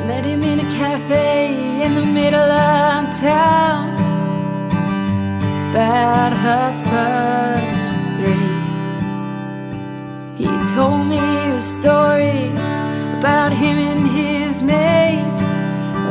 Met him in a cafe in the middle of town, about 3:30. He told me a story about him and his mate,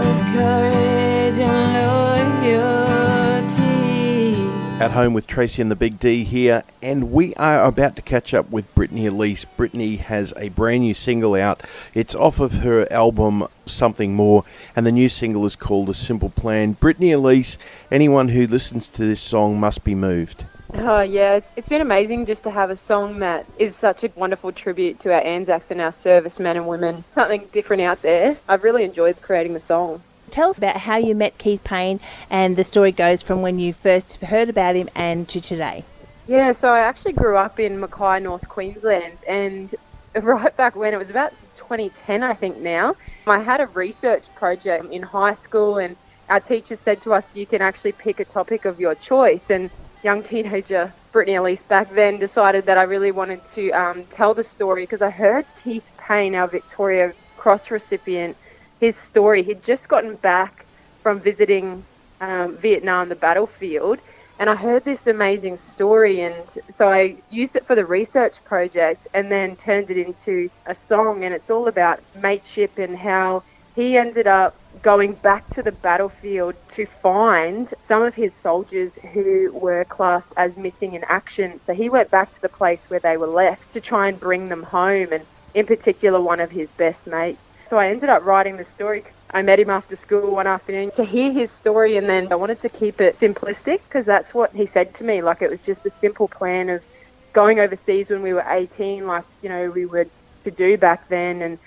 of courage and loyalty. At home with Tracy and the Big D here, and we are about to catch up with Brittany Elise. Brittany has a brand new single out. It's off of her album Something More, and the new single is called A Simple Plan. Brittany Elise, anyone who listens to this song must be moved. Oh yeah, it's been amazing just to have a song that is such a wonderful tribute to our Anzacs and our servicemen and women. Something different out there. I've really enjoyed creating the song. Tell us about how you met Keith Payne and the story goes from when you first heard about him and to today. Yeah, so I actually grew up in Mackay, North Queensland, and right back when, it was about 2010 I think now, I had a research project in high school, and our teacher said to us, you can actually pick a topic of your choice, and young teenager Brittany Elise back then decided that I really wanted to tell the story because I heard Keith Payne, our Victoria Cross recipient, his story. He'd just gotten back from visiting Vietnam, the battlefield, and I heard this amazing story, and so I used it for the research project and then turned it into a song, and it's all about mateship and how he ended up going back to the battlefield to find some of his soldiers who were classed as missing in action. So he went back to the place where they were left to try and bring them home, and in particular one of his best mates. So I ended up writing the story because I met him after school one afternoon to hear his story, and then I wanted to keep it simplistic because that's what he said to me. Like, it was just a simple plan of going overseas when we were 18, like, you know, we were to do back then, and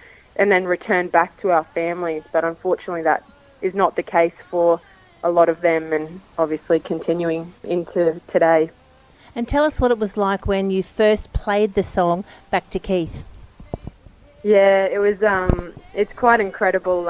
then return back to our families. But unfortunately that is not the case for a lot of them, and obviously continuing into today. And tell us what it was like when you first played the song back to Keith. Yeah, it was. It's quite incredible.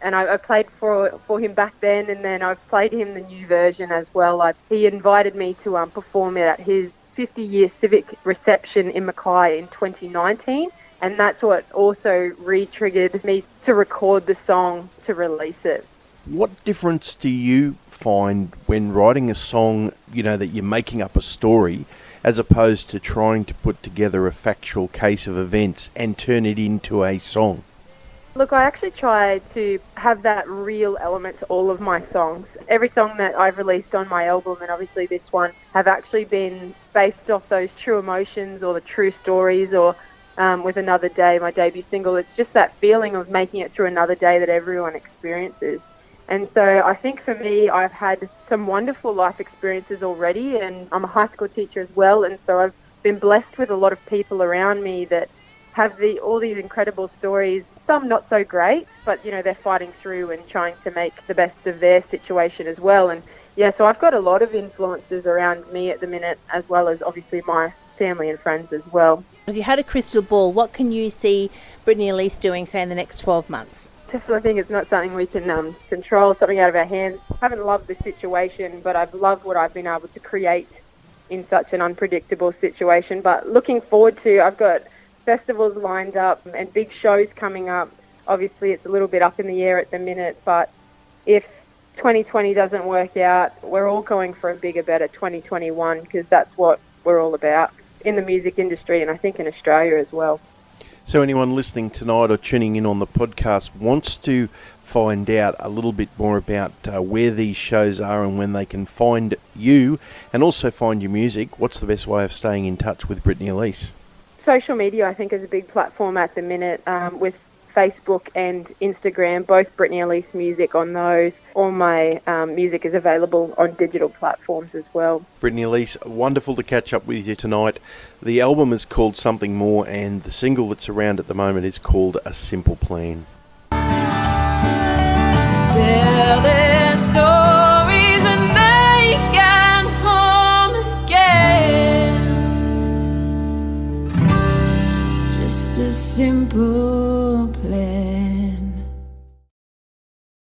And I played for him back then, and then I've played him the new version as well. He invited me to perform it at his 50-year civic reception in Mackay in 2019, and that's what also re-triggered me to record the song to release it. What difference do you find when writing a song, you know, that you're making up a story, as opposed to trying to put together a factual case of events and turn it into a song? Look, I actually try to have that real element to all of my songs. Every song that I've released on my album, and obviously this one, have actually been based off those true emotions or the true stories, or with Another Day, my debut single. It's just that feeling of making it through another day that everyone experiences. And so I think for me, I've had some wonderful life experiences already, and I'm a high school teacher as well, and so I've been blessed with a lot of people around me that have all these incredible stories, some not so great, but you know, they're fighting through and trying to make the best of their situation as well. And yeah, so I've got a lot of influences around me at the minute, as well as obviously my family and friends as well. If you had a crystal ball, what can you see Brittany Elise doing, say, in the next 12 months? Definitely think it's not something we can control, something out of our hands. I haven't loved the situation, but I've loved what I've been able to create in such an unpredictable situation. But looking forward to, I've got festivals lined up and big shows coming up. Obviously it's a little bit up in the air at the minute, but if 2020 doesn't work out, we're all going for a bigger, better 2021, because that's what we're all about in the music industry, and I think in Australia as well. So anyone listening tonight or tuning in on the podcast wants to find out a little bit more about where these shows are and when they can find you and also find your music, what's the best way of staying in touch with Brittany Elise? Social media, I think, is a big platform at the minute, with Facebook and Instagram, both Brittany Elise Music on those. All my music is available on digital platforms as well. Brittany Elise, wonderful to catch up with you tonight. The album is called Something More, and the single that's around at the moment is called A Simple Plan. Tell their stories and they can home again. Just a simple